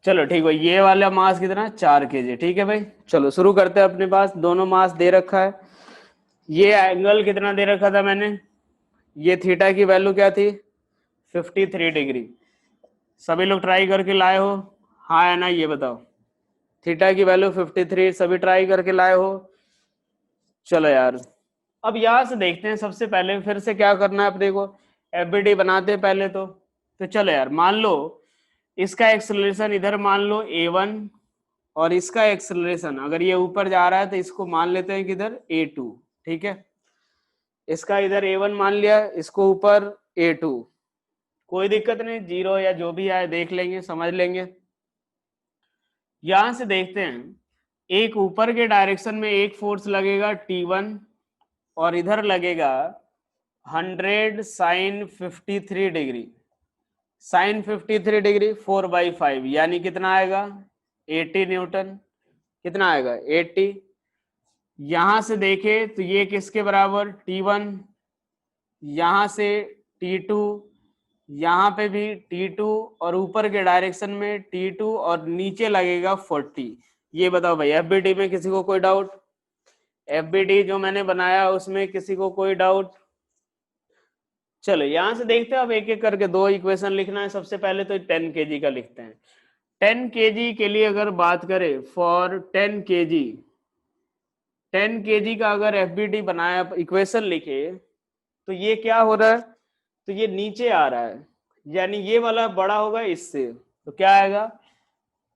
चलो ठीक है, ये वाला मास कितना, 4 kg। ठीक है भाई, चलो शुरू करते हैं। अपने पास दोनों मास दे रखा है। ये एंगल कितना दे रखा था मैंने, ये थीटा की वैल्यू क्या थी, 53 डिग्री। सभी लोग ट्राई करके लाए हो, हाँ है ना, ये बताओ। थीटा की वैल्यू 53, सभी ट्राई करके लाए हो। चलो यार, अब यहां से देखते हैं। सबसे पहले फिर से क्या करना है अपने को, एफबीडी बनाते हैं पहले तो चलो यार, मान लो इसका एक्सेलरेशन इधर मान लो a1, और इसका एक्सेलरेशन अगर ये ऊपर जा रहा है तो इसको मान लेते हैं किधर a2। ठीक है, इसका इधर a1 मान लिया, इसको ऊपर a2। कोई दिक्कत नहीं, जीरो या जो भी आए देख लेंगे, समझ लेंगे। यहां से देखते हैं, एक ऊपर के डायरेक्शन में एक फोर्स लगेगा T1, और इधर लगेगा 100 sin 53 डिग्री। sin 53 डिग्री 4/5 यानी कितना आएगा, 80 न्यूटन। कितना आएगा, 80। यहां से देखे तो ये किसके बराबर, T1, यहां से T2, यहाँ पे भी T2, और ऊपर के डायरेक्शन में T2, और नीचे लगेगा 40। ये बताओ भाई, एफबीडी में किसी को कोई डाउट, एफबीडी जो मैंने बनाया उसमें किसी को कोई डाउट। चलो यहां से देखते हैं, अब एक एक करके दो इक्वेशन लिखना है। सबसे पहले तो 10 kg का लिखते हैं। 10 kg के लिए अगर बात करें, फॉर 10 kg, 10 kg का अगर एफबीडी बनाया, इक्वेशन लिखे, तो ये क्या हो रहा है, तो ये नीचे आ रहा है, यानी ये वाला बड़ा होगा इससे, तो क्या आएगा,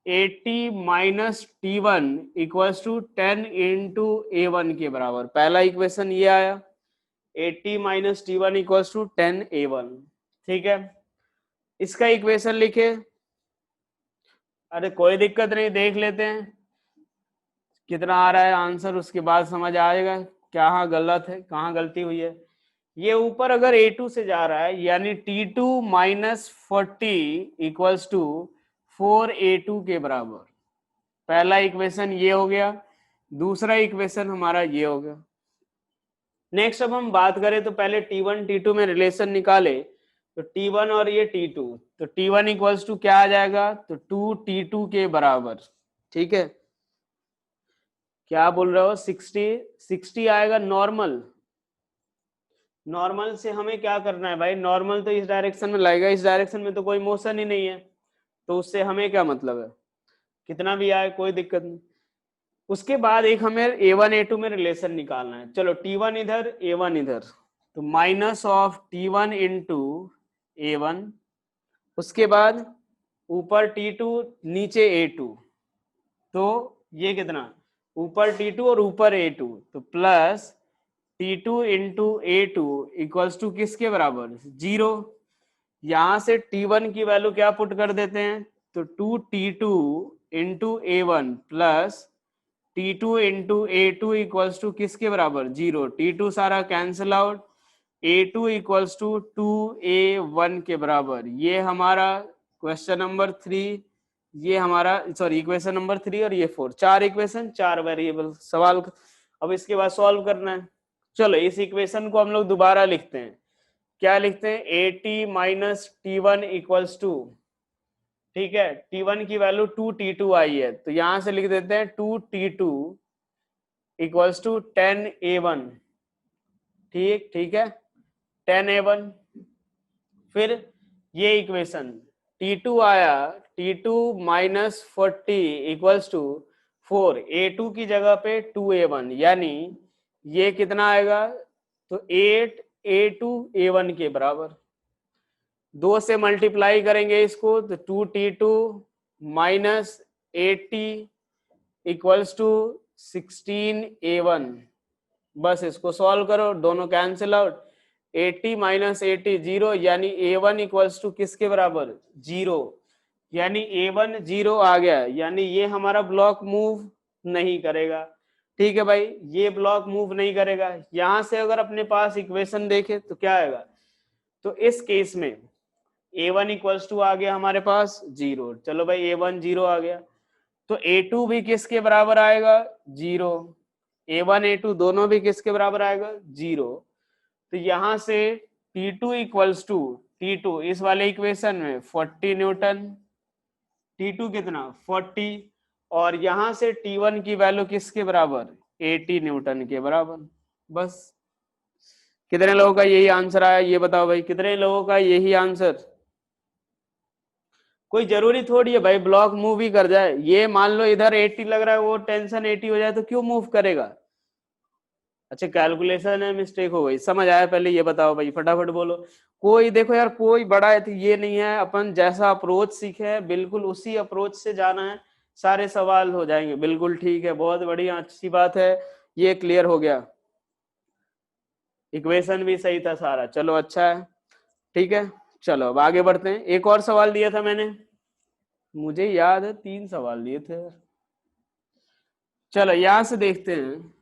80 minus T1 equals to 10 into A1 के बराबर। पहला इक्वेशन ये आया, 80 minus T1 equals to 10 A1। ठीक है, इसका इक्वेशन लिखे, अरे कोई दिक्कत नहीं, देख लेते हैं कितना आ रहा है आंसर, उसके बाद समझ आएगा कहाँ गलत है, कहाँ गलती हुई है। ये ऊपर अगर A2 से जा रहा है, यानी T2 minus 40 equals to 4A2 के बराबर। पहला इक्वेशन ये हो गया, दूसरा इक्वेशन हमारा ये हो गया। नेक्स्ट अब हम बात करें तो पहले T1 T2 में रिलेशन निकाले, तो T1 और ये T2, तो T1 इक्वल्स टू क्या आ जाएगा, तो 2T2 के बराबर। ठीक है, क्या बोल रहे हो, 60 आएगा नॉर्मल। नॉर्मल से हमें क्या करना है भाई, नॉर्मल तो इस डायरेक्शन में लगेगा, इस डायरेक्शन में तो कोई मोशन ही नहीं है, तो उससे हमें क्या मतलब है, कितना भी आए कोई दिक्कत नहीं। उसके बाद एक हमें A1 A2 में रिलेशन निकालना है। चलो T1 इधर, A1 इधर, तो minus of T1 into A1, उसके बाद ऊपर T2 नीचे A2, तो ये कितना, ऊपर T2 और ऊपर A2, तो plus T2 into A2 equals to किसके बराबर, 0। यहां से T1 की वैल्यू क्या पुट कर देते हैं, तो 2T2 into A1 plus T2 into A2 equals to किसके बराबर, 0। T2 सारा cancel out, A2 equals to 2A1 के बराबर। ये हमारा क्वेश्चन नंबर 3, ये हमारा सॉरी इक्वेशन नंबर 3, और ये 4, 4 इक्वेशन 4 वेरिएबल सवाल। अब इसके बाद सॉल्व करना है। चलो इस इक्वेशन को हम लोग दोबारा लिखते हैं, क्या लिखते हैं, 80 माइनस T1 इक्वल्स टू, ठीक है, T1 की वैल्यू 2T2 आई है, तो यहां से लिख देते हैं 2T2 इक्वल्स टू 10A1। ठीक ठीक है, 10A1। फिर ये इक्वेशन T2 आया, T2 minus 40 equals to 4, A2 की जगह पे 2A1, यानी ये कितना आएगा, तो 8A2 A1 के बराबर। 2 से मल्टीप्लाई करेंगे इसको, तो 2T2 minus 80 equals to 16A1। बस इसको सॉल्व करो, दोनों कैंसिल आउट, 80 माइनस 80 0, यानी A1 इक्वल्स टू किसके बराबर, 0। यानी A1 0 आ गया, यानी ये हमारा ब्लॉक मूव नहीं करेगा। ठीक है भाई, ये ब्लॉक मूव नहीं करेगा। यहां से अगर अपने पास इक्वेशन देखे तो क्या आएगा, तो इस केस में A1 इक्वल्स टू आ गया हमारे पास 0। चलो भाई A1 0 आ गया, तो A2 भी किसके बराबर आएगा, 0। A1 A2 दोनों भी किसके बराबर आएगा, 0। तो यहां से T2 इक्वल्स टू, T2 इस वाले इक्वेशन में 40 न्यूटन, T2 कितना 40, और यहां से T1 की वैल्यू किसके बराबर 80 न्यूटन के बराबर। बस कितने लोगों का यही आंसर आया ये बताओ भाई, कितने लोगों का यही आंसर। कोई जरूरी थोड़ी है भाई ब्लॉक मूव ही कर जाए, ये मान लो इधर 80 लग रहा है वो टेंशन 80 हो जाए तो क्यों मूव करेगा। अच्छा कैलकुलेशन है मिस्टेक हो गई, समझ आया पहले ये बताओ भाई फटाफट बोलो। कोई देखो यार कोई बड़ा है तो ये नहीं है, अपन जैसा अप्रोच सीखे हैं बिल्कुल उसी अप्रोच से जाना है, सारे सवाल हो जाएंगे। बिल्कुल ठीक है, बहुत बढ़िया अच्छी बात है, ये क्लियर हो गया। इक्वेशन भी सही था सारा, चलो अच्छा है ठीक है। चलो अब आगे बढ़ते हैं, एक और सवाल दिया था मैंने, मुझे याद है 3 सवाल दिए थे। चलो यहां से देखते हैं,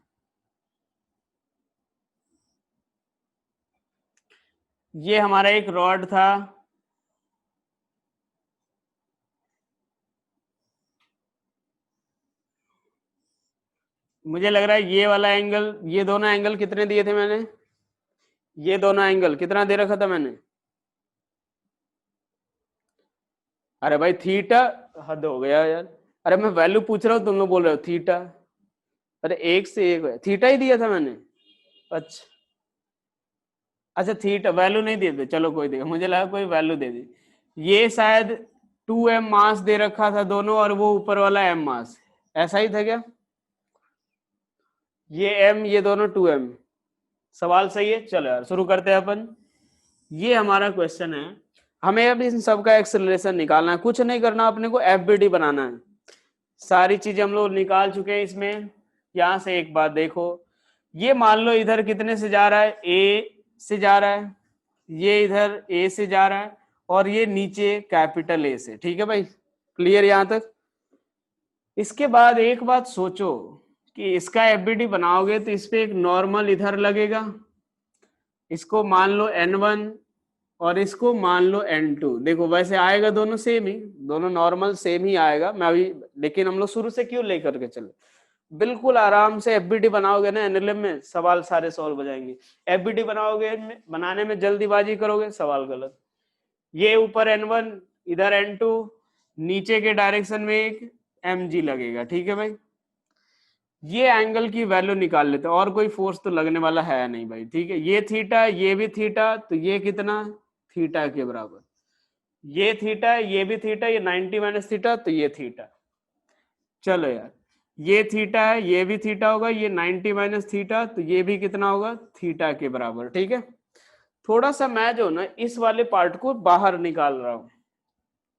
ये हमारा एक रॉड था, मुझे लग रहा है ये वाला एंगल, ये दोनों एंगल कितने दिए थे मैंने, ये दोनों एंगल कितना दे रखा था मैंने। अरे भाई थीटा, हद हो गया यार, अरे मैं वैल्यू पूछ रहा हूँ तुम लोग बोल रहे हो थीटा। अरे एक से एक थीटा ही दिया था मैंने। अच्छा अच्छा थीटा वैल्यू नहीं दिए थे, चलो कोई देगा, मुझे लगा कोई वैल्यू दे दी। ये शायद 2m मास दे रखा था दोनों, और वो ऊपर वाला m मास, ऐसा ही था क्या। ये m ये दोनों 2m, सवाल सही है। चलो यार शुरू करते हैं अपन, ये हमारा क्वेश्चन है, हमें अब इन सब का एक्सेलरेशन निकालना है, कुछ नहीं करना अपने को, एफबीडी बनाना है। सारी चीजें हम लोग निकाल चुके हैं इसमें। यहां से एक बात देखो, ये मान लो इधर कितने से जा रहा है, ए से जा रहा है, ये इधर ए से जा रहा है, और ये नीचे कैपिटल ए से, ठीक है भाई क्लियर यहां तक। इसके बाद एक बात सोचो कि इसका एफबीडी बनाओगे तो इस पे एक नॉर्मल इधर लगेगा, इसको मान लो n1 और इसको मान लो n2। देखो वैसे आएगा दोनों सेम ही, दोनों नॉर्मल सेम ही आएगा, मैं अभी, लेकिन हम लोग शुरू से क्यों लेकर के चले, बिल्कुल आराम से एफबीडी बनाओगे ना एनएलएम में सवाल सारे सॉल्व हो जाएंगे। एफबीडी बनाओगे बनाने में जल्दीबाजी करोगे सवाल गलत। ये ऊपर n1 इधर n2, नीचे के डायरेक्शन में एक mg लगेगा, ठीक है भाई। ये एंगल की वैल्यू निकाल लेते हैं, और कोई फोर्स तो लगने वाला है नहीं भाई, ठीक है। ये थीटा ये भी थीटा, तो ये कितना थीटा के बराबर, ये थीटा ये भी थीटा, ये 90 माइनस थीटा, तो ये थीटा। चलो यार ये थीटा है ये भी थीटा होगा, ये 90 माइनस थीटा, तो ये भी कितना होगा थीटा के बराबर, ठीक है। थोड़ा सा मैं जो ना इस वाले पार्ट को बाहर निकाल रहा हूं,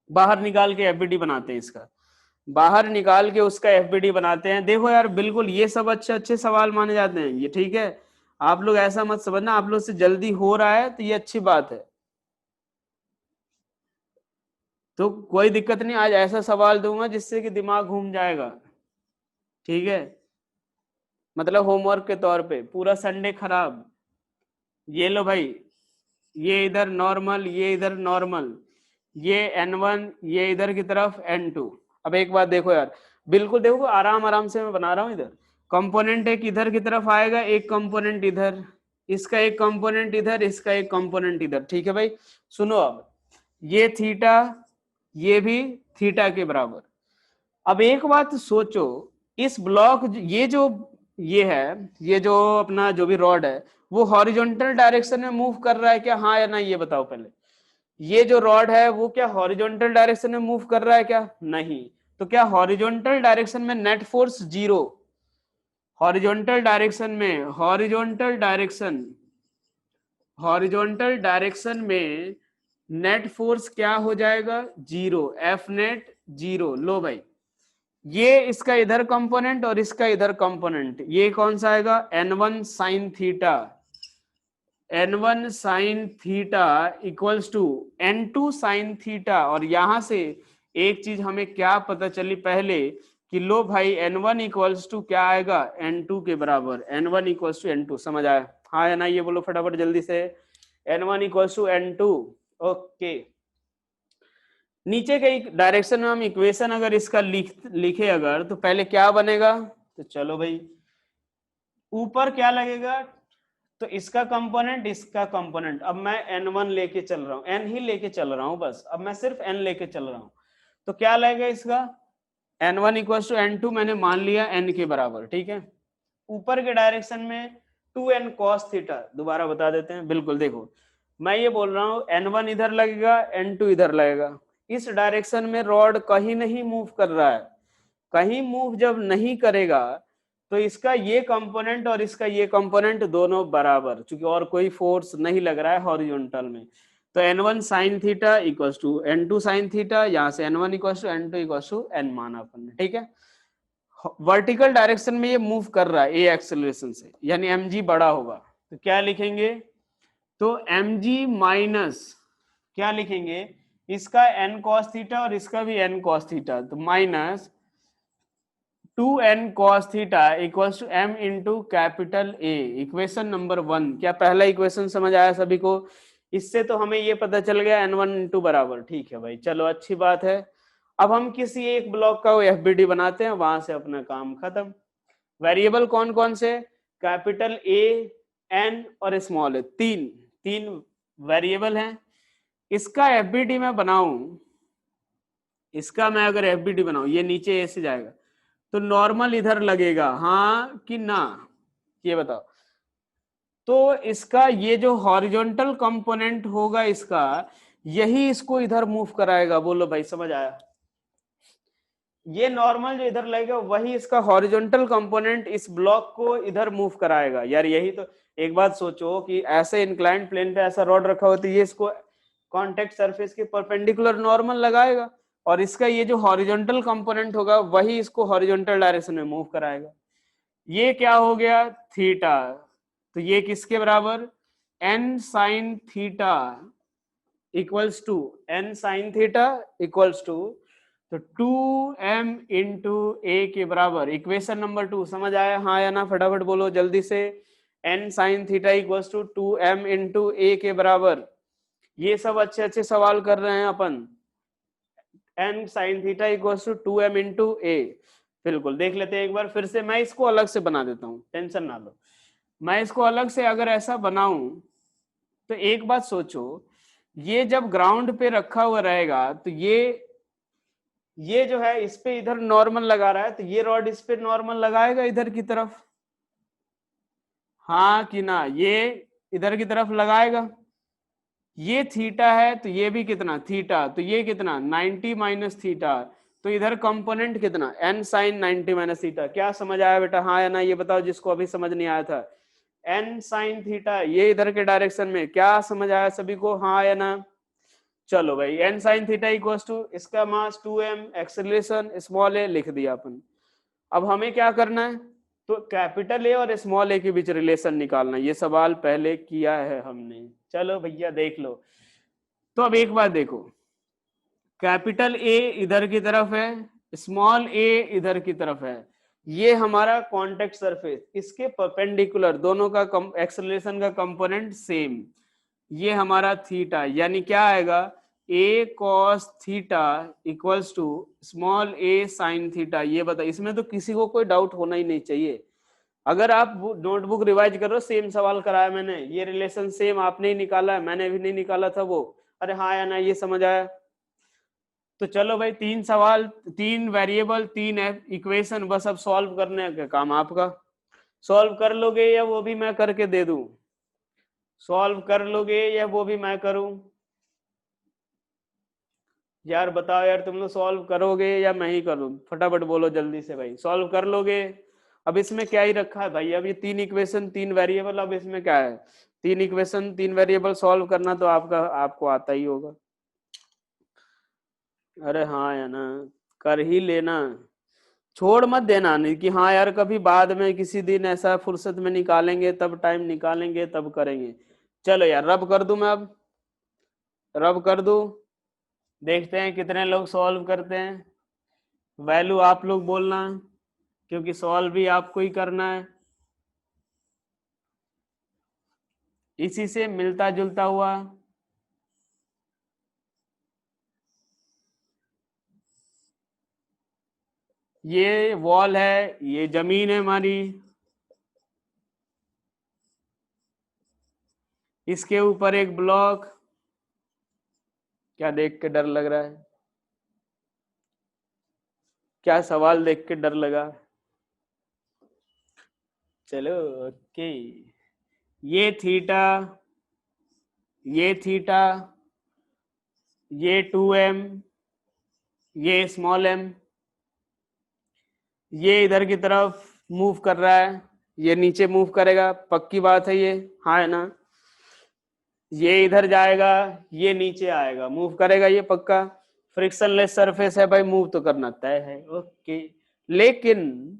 बाहर निकाल के एफबीडी बनाते हैं इसका, बाहर निकाल के उसका एफबीडी बनाते हैं। देखो यार बिल्कुल ये सब अच्छे अच्छे सवाल माने जाते हैं ये, ठीक है। आप लोग ऐसा मत समझना आप लोग से जल्दी हो रहा है तो ये अच्छी बात है, तो कोई दिक्कत नहीं, आज ऐसा सवाल दूंगा जिससे कि दिमाग घूम जाएगा, ठीक है। मतलब होमवर्क के तौर पे पूरा संडे खराब। ये लो भाई, ये इधर नॉर्मल ये इधर नॉर्मल, ये n1 ये इधर की तरफ n2। अब एक बात देखो यार, बिल्कुल देखो आराम आराम से मैं बना रहा हूं, इधर कंपोनेंट एक इधर की तरफ आएगा, एक कंपोनेंट इधर, इसका एक कंपोनेंट इधर, इसका एक कंपोनेंट इधर, ठीक है भाई। सुनो अब, ये थीटा ये भी थीटा के बराबर। अब एक बात सोचो, इस ब्लॉक ये है, ये जो अपना जो भी रॉड है वो हॉरिजॉन्टल डायरेक्शन में मूव कर रहा है क्या, हाँ या ना ये बताओ पहले। ये जो रॉड है वो क्या हॉरिजॉन्टल डायरेक्शन में मूव कर रहा है क्या, नहीं। तो क्या हॉरिजॉन्टल डायरेक्शन में net force zero, horizontal direction में, हॉरिजॉन्टल डायरेक्शन में नेट फोर्स क्या हो जाएगा जीरो, एफ नेट जीरो। लो भाई ये इसका इधर कंपोनेंट और इसका इधर कंपोनेंट, ये कौन सा आएगा n1 sine theta, n1 sine theta equals to n2 sine theta. और यहां से एक चीज हमें क्या पता चली पहले कि लो भाई n1 इक्वल्स टू क्या आएगा n2 के बराबर, n1 इक्वल्स टू n2, समझ आया हाँ या ना ये बोलो फटाफट जल्दी से, n1 equals to n2। Okay नीचे के डायरेक्शन में हम इक्वेशन अगर इसका लिखे अगर तो पहले क्या बनेगा, तो चलो भाई ऊपर क्या लगेगा, तो इसका कंपोनेंट इसका कंपोनेंट, अब मैं n1 लेके चल रहा हूं, n ही लेके चल रहा हूं बस, अब मैं सिर्फ n लेके चल रहा हूं, तो क्या लगेगा इसका n1 इक्वल टू n2 मैंने मान लिया n के बराबर, ठीक है। ऊपर के डायरेक्शन में 2n cos थीटा, दोबारा बता देते हैं, बिल्कुल देखो मैं ये बोल रहा हूँ n1 इधर लगेगा n2 इधर लगेगा, इस डायरेक्शन में रॉड कहीं नहीं मूव कर रहा है, कहीं मूव जब नहीं करेगा तो इसका ये कंपोनेंट और इसका ये कंपोनेंट दोनों बराबर, क्योंकि और कोई फोर्स नहीं लग रहा है हॉरिजॉन्टल में, तो n1 sin theta equals to n2 sin theta, यहाँ से n1 equals to n2 equals to n माना अपन ने, ठीक है। वर्टिकल डायरेक्शन में ये मूव कर रहा है ए एक्सेलरेशन से, यानी mg बड़ा होगा, तो क्या लिखेंगे, तो mg माइनस क्या लिखेंगे, इसका n cos थीटा और इसका भी n cos थीटा, तो minus 2n cos theta equals to m into capital A, equation number 1। क्या पहला इक्वेशन समझ आया सभी को? इससे तो हमें ये पता चल गया n1 इंटू बराबर, ठीक है भाई, चलो अच्छी बात है। अब हम किसी एक ब्लॉक का एफबीडी बनाते हैं, वहां से अपना काम खत्म। वेरिएबल कौन कौन से, कैपिटल ए, एन और स्मॉल ए, तीन वेरिएबल हैं। इसका एफबीडी मैं बनाऊं, इसका मैं अगर एफबीडी बनाऊं, ये नीचे ए से जाएगा, तो नॉर्मल इधर लगेगा हाँ कि ना, ये बताओ। तो इसका ये जो हॉरिजॉन्टल कंपोनेंट होगा इसका, यही इसको इधर मूव कराएगा, बोलो भाई समझ आया? ये नॉर्मल जो इधर लगेगा वही इसका हॉरिजॉन्टल कंपोनेंट इस ब्लॉक को इधर मूव कराएगा यार। यही तो, एक बात सोचो कि ऐसे इंक्लाइंड प्लेन पे ऐसा रॉड रखा होता है, ये इसको कॉन्टेक्ट सरफेस के परपेंडिकुलर नॉर्मल लगाएगा, और इसका ये जो हॉरिजॉन्टल कंपोनेंट होगा वही इसको हॉरिजॉन्टल डायरेक्शन में मूव कराएगा। ये क्या हो गया, थीटा, तो ये किसके बराबर, n sine theta equals to n sine theta equals to, तो 2m इंटू ए के बराबर, इक्वेशन नंबर 2 समझ आया हाँ या ना, फटाफट बोलो जल्दी से। n sine theta equals to 2m into A के बराबर, ये सब अच्छे अच्छे सवाल कर रहे हैं अपन। n sine theta equals to 2m into A, बिल्कुल देख लेते हैं एक बार फिर से, मैं इसको अलग से बना देता हूँ, टेंशन ना लो। मैं इसको अलग से अगर ऐसा बनाऊं, तो एक बात सोचो, ये जब ग्राउंड पे रखा हुआ रहेगा तो ये जो है इस पे इधर नॉर्मल लगा रहा है, तो ये रॉड इस पे नॉर्मल लगाएगा इधर की तरफ, हाँ कि ना, ये इधर की तरफ लगाएगा। ये थीटा है तो ये भी कितना थीटा, तो ये कितना 90 माइनस थीटा, तो इधर कंपोनेंट कितना n साइन 90 माइनस थीटा। क्या समझ आया बेटा हाँ या ना, ये बताओ जिसको अभी समझ नहीं आया था। n साइन थीटा ये इधर के डायरेक्शन में, क्या समझ आया सभी को हाँ या ना? चलो भाई, n sine theta equals to इसका मास 2m, एक्सेलरेशन स्मॉल ए लिख दिया अपन। अब हमें क्या करना है, तो कैपिटल ए और स्मॉल ए के बीच रिलेशन निकालना, ये सवाल पहले किया है हमने, चलो भैया देख लो। तो अब एक बात देखो, कैपिटल ए इधर की तरफ है, स्मॉल ए इधर की तरफ है, ये हमारा कॉन्टेक्ट सरफेस, इसके परपेंडिकुलर दोनों का एक्सेलरेशन का कंपोनेंट सेम, ये हमारा थीटा, यानी क्या आएगा a cos theta equals to small a sine theta. ये बता, इसमें तो किसी को कोई डाउट होना ही नहीं चाहिए। अगर आप नोटबुक रिवाइज करो, सेम सवाल कराया मैंने, ये रिलेशन सेम आपने ही निकाला है, मैंने भी नहीं निकाला था वो। अरे हाँ या ना, ये समझ आया? तो चलो भाई, 3 सवाल, 3 वेरिएबल, 3 इक्वेशन, बस अब सॉल्व करने का काम आपका। सॉल्व कर लोगे या वो भी मैं करके दे दूं? सॉल्व कर लोगे या वो भी मैं करूं? यार बताओ यार, तुम लोग सॉल्व करोगे या मैं ही करूं? फटाफट बोलो जल्दी से भाई, सॉल्व कर लोगे? अब इसमें क्या ही रखा है भाई, अब ये 3 इक्वेशन 3 वेरिएबल, अब इसमें क्या है, 3 इक्वेशन 3 वेरिएबल सॉल्व करना तो आपको आता ही होगा। अरे हाँ या ना, कर ही लेना, छोड़ मत देना, नहीं कि हाँ यार कभी बाद में किसी दिन ऐसा फुर्सत में निकालेंगे, तब टाइम निकालेंगे तब करेंगे। चलो यार रब कर दूं मैं, अब रब कर दूं, देखते हैं कितने लोग सॉल्व करते हैं। वैल्यू आप लोग बोलना, क्योंकि सॉल्व भी आपको ही करना है। इसी से मिलता जुलता हुआ, ये वॉल है, ये जमीन है हमारी, इसके ऊपर एक ब्लॉक, क्या देख के डर लग रहा है? क्या सवाल देख के डर लगा? चलो ओके। ये थीटा, ये थीटा, ये 2m, ये स्मॉल m, ये इधर की तरफ मूव कर रहा है, ये नीचे मूव करेगा, पक्की बात है ये, हाँ है ना? ये इधर जाएगा, ये नीचे आएगा, मूव करेगा, ये पक्का। फ्रिक्शनलेस सरफेस है भाई, मूव तो करना तय है, ओके। लेकिन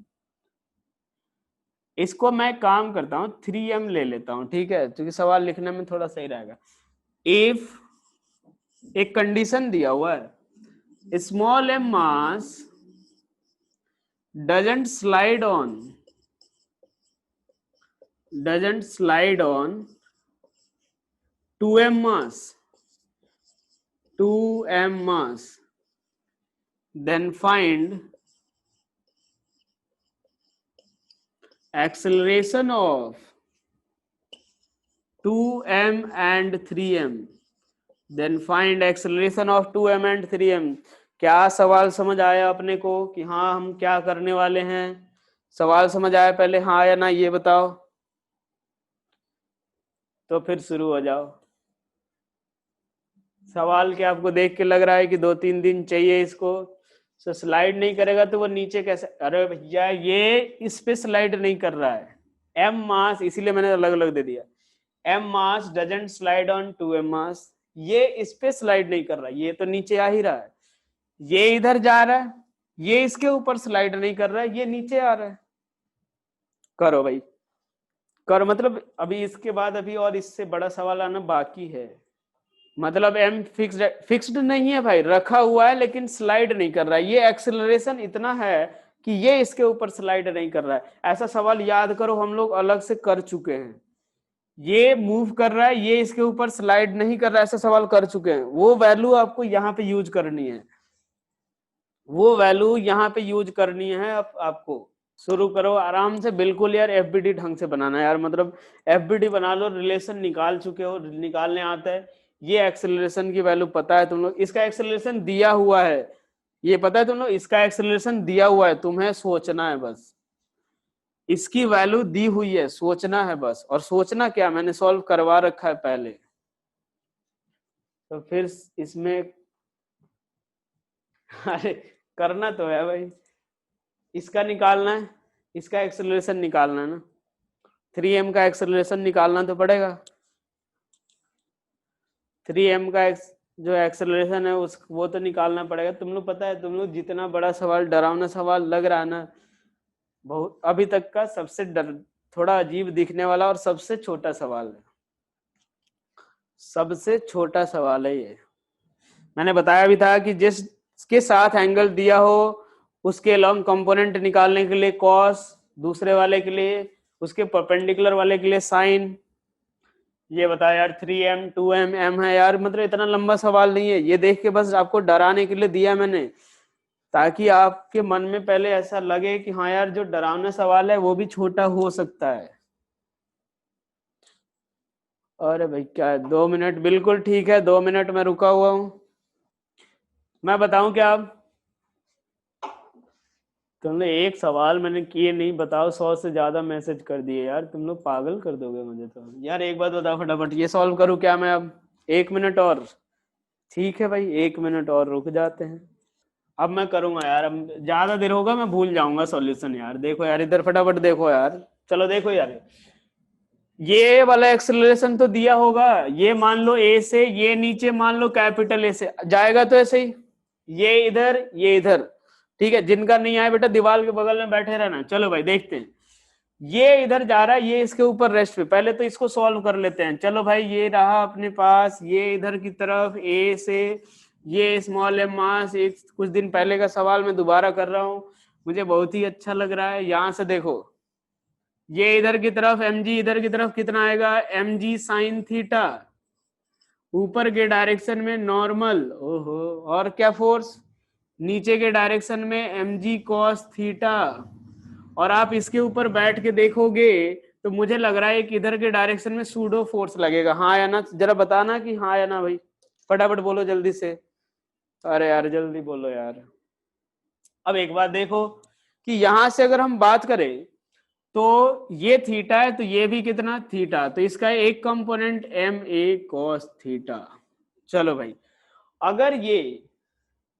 इसको मैं काम करता हूं 3m ले लेता हूं, ठीक है, क्योंकि सवाल लिखने में थोड़ा सही रहेगा। इफ एक कंडीशन दिया हुआ है, small m mass doesn't slide on 2m mass, then find acceleration of 2m and 3m, then find acceleration of 2m and 3m। क्या सवाल समझ आया अपने को कि हाँ हम क्या करने वाले हैं? सवाल समझ आया पहले, हाँ या ना ये बताओ, तो फिर शुरू हो जाओ। सवाल क्या आपको देख के लग रहा है कि 2-3 दिन चाहिए इसको? तो स्लाइड नहीं करेगा तो वो नीचे कैसे? अरे भैया ये इस पे स्लाइड नहीं कर रहा है, m मास, इसीलिए मैंने अलग अलग दे दिया। m mass doesn't slide on 2m मास, ये इस पे स्लाइड नहीं कर रहा, ये तो नीचे आ ही रहा है। ये इधर जा रहा है, ये इसके ऊपर स्लाइड नहीं कर रहा है, ये नीचे आ रहा है। करो भाई करो, मतलब अभी इसके बाद अभी और इससे बड़ा सवाल आना बाकी है। मतलब m फिक्स्ड नहीं है भाई, रखा हुआ है लेकिन स्लाइड नहीं कर रहा है, ये एक्सेलरेशन इतना है कि ये इसके ऊपर स्लाइड नहीं कर रहा है। ऐसा सवाल याद करो, हम लोग अलग से कर चुके हैं। ये मूव कर रहा है, ये इसके ऊपर स्लाइड नहीं कर रहा है, ऐसा सवाल कर चुके हैं। वो वैल्यू आपको यहाँ पे यूज करनी है, वो वैल्यू यहाँ पे यूज करनी है। आपको शुरू करो आराम से, बिल्कुल यार। एफबीडी ढंग से बनाना है यार, मतलब एफबीडी बना लो, रिलेशन निकाल चुके हो, निकालने आता है। ये एक्सेलरेशन की वैल्यू पता है तुम लोग, इसका एक्सेलरेशन दिया हुआ है, ये पता है तुम लोग, इसका एक्सेलरेशन दिया हुआ है, तुम्हें सोचना है बस। इसकी वैल्यू दी हुई है, सोचना है बस। और सोचना क्या, मैंने सॉल्व करवा रखा है पहले, तो फिर इसमें अरे करना तो है भाई। इसका निकालना है, इसका एक्सेलरेशन निकालना है ना, 3m का एक्सेलरेशन निकालना तो पड़ेगा। 3m का जो एक्सेलरेशन है उस वो तो निकालना पड़ेगा। तुम लोग पता है, तुम लोग जितना बड़ा सवाल, डरावना सवाल लग रहा है ना, बहुत अभी तक का सबसे थोड़ा अजीब दिखने वाला और सबसे छोटा सवाल है, सबसे छोटा सवाल है ये। मैंने बताया भी था कि जिसके साथ एंगल दिया हो उसके लॉन्ग कंपोनेंट निकालने के लिए कॉस, दूसरे वाले के लिए, उसके परपेंडिकुलर वाले के लिए साइन। ये बता यार 3m 2m m है यार, मतलब इतना लंबा सवाल नहीं है, ये देख के बस आपको डराने के लिए दिया मैंने, ताकि आपके मन में पहले ऐसा लगे कि हाँ यार जो डरावना सवाल है वो भी छोटा हो सकता है। अरे भाई क्या है, 2 मिनट, बिल्कुल ठीक है, 2 मिनट में रुका हुआ हूँ। मैं बताऊं क्या? अब तुमने एक सवाल मैंने किए नहीं, बताओ 100 से ज्यादा मैसेज कर दिए यार, तुम लोग पागल कर दोगे मुझे तो। यार एक बात बताओ फटाफट, ये सॉल्व करूँ क्या मैं अब? 1 मिनट और, ठीक है भाई 1 मिनट और रुक जाते हैं। अब मैं करूंगा यार, अब ज्यादा देर होगा मैं भूल जाऊंगा सॉल्यूशन यार। देखो यार इधर फटाफट देखो यार, चलो देखो यार, ये वाला एक्सेलरेशन तो दिया होगा, ये मान लो ए से, ये नीचे मान लो कैपिटल ए से जाएगा, तो ऐसे ही ये इधर, ये इधर, ठीक है। जिनका नहीं आया बेटा दीवार के बगल में बैठे रहना। चलो भाई देखते हैं, ये इधर जा रहा है, ये इसके ऊपर रेस्ट पे, पहले तो इसको सॉल्व कर लेते हैं। चलो भाई ये रहा अपने पास, ये इधर की तरफ ए से, ये स्मॉल एम मास, एक कुछ दिन पहले का सवाल मैं दोबारा कर रहा हूँ, मुझे बहुत ही अच्छा लग रहा है। यहां से देखो, ये इधर की तरफ mg, इधर की तरफ कितना आएगा, mg साइन थीटा, ऊपर के डायरेक्शन में नॉर्मल, ओहो, और क्या फोर्स, नीचे के डायरेक्शन में mg cos थीटा। और आप इसके ऊपर बैठ के देखोगे तो मुझे लग रहा है कि इधर के डायरेक्शन में सूडो फोर्स लगेगा, हाँ या ना? जरा बताना कि हाँ या ना भाई, फटाफट बोलो जल्दी से। अरे यार जल्दी बोलो यार, अब एक बात देखो कि यहां से अगर हम बात करें तो ये थीटा है, तो ये भी कितना थीटा, तो इसका एक component M A cos theta. चलो भाई, अगर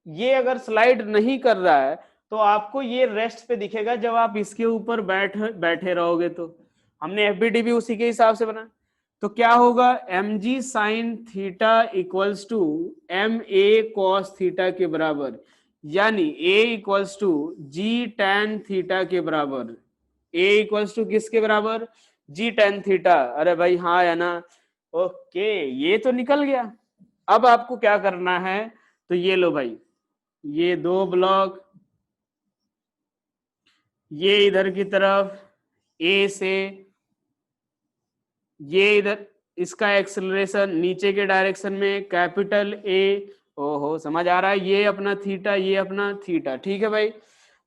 ये अगर स्लाइड नहीं कर रहा है तो आपको ये रेस्ट पे दिखेगा जब आप इसके ऊपर बैठे रहोगे। तो हमने एफबीडी भी उसी के हिसाब से बना, तो क्या होगा, M G sine theta equals to M A cos theta के बराबर, यानी A equals to G tan theta के बराबर। ए इक्वल्स टू किसके बराबर, जी टैन थीटा। अरे भाई हाँ है ना, ओके, ये तो निकल गया। अब आपको क्या करना है, तो ये लो भाई, ये दो ब्लॉक, ये इधर की तरफ ए से, ये इधर इसका एक्सेलरेशन नीचे के डायरेक्शन में कैपिटल ए, ओहो समझ आ रहा है, ये अपना थीटा, ये अपना थीटा, ठीक है भाई।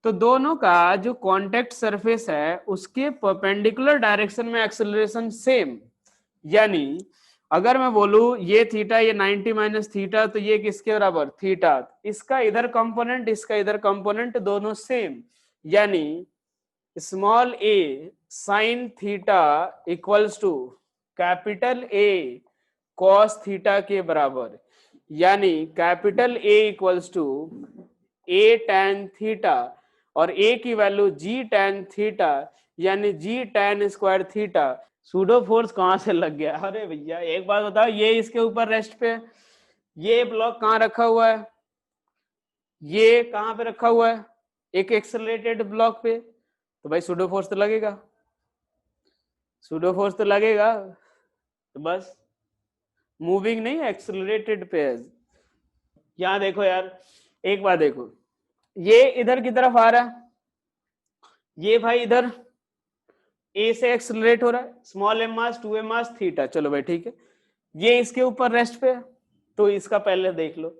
तो दोनों का जो कांटेक्ट सरफेस है उसके परपेंडिकुलर डायरेक्शन में एक्सेलरेशन सेम, यानी अगर मैं बोलूं ये थीटा, ये 90 माइनस थीटा, तो ये किसके बराबर, थीटा। इसका इधर कंपोनेंट, इसका इधर कंपोनेंट दोनों सेम, यानी small A sine theta equals to capital A cos theta के बराबर, यानी capital A equals to A tan theta, और ए की वैल्यू जी टैन थीटा, यानी G tan square theta. Pseudo force कहां से लग गया, अरे भैया एक बात बताओ, ये इसके ऊपर रेस्ट पे, ये ब्लॉक कहाँ रखा हुआ है, ये कहाँ पे रखा हुआ है, एक एक्सेलरेटेड ब्लॉक पे, तो भाई सूडो फोर्स तो लगेगा, सूडो फोर्स तो लगेगा। तो बस मूविंग नहीं, एक्सेलरेटेड पे है। यहां देखो यार, एक बात देखो, ये इधर की तरफ आ रहा है, ये भाई इधर ए से एक्सेलरेट हो रहा है, स्मॉल एम मास 2m मास थीटा, चलो भाई ठीक है। ये इसके ऊपर रेस्ट पे है, तो इसका पहले देख लो,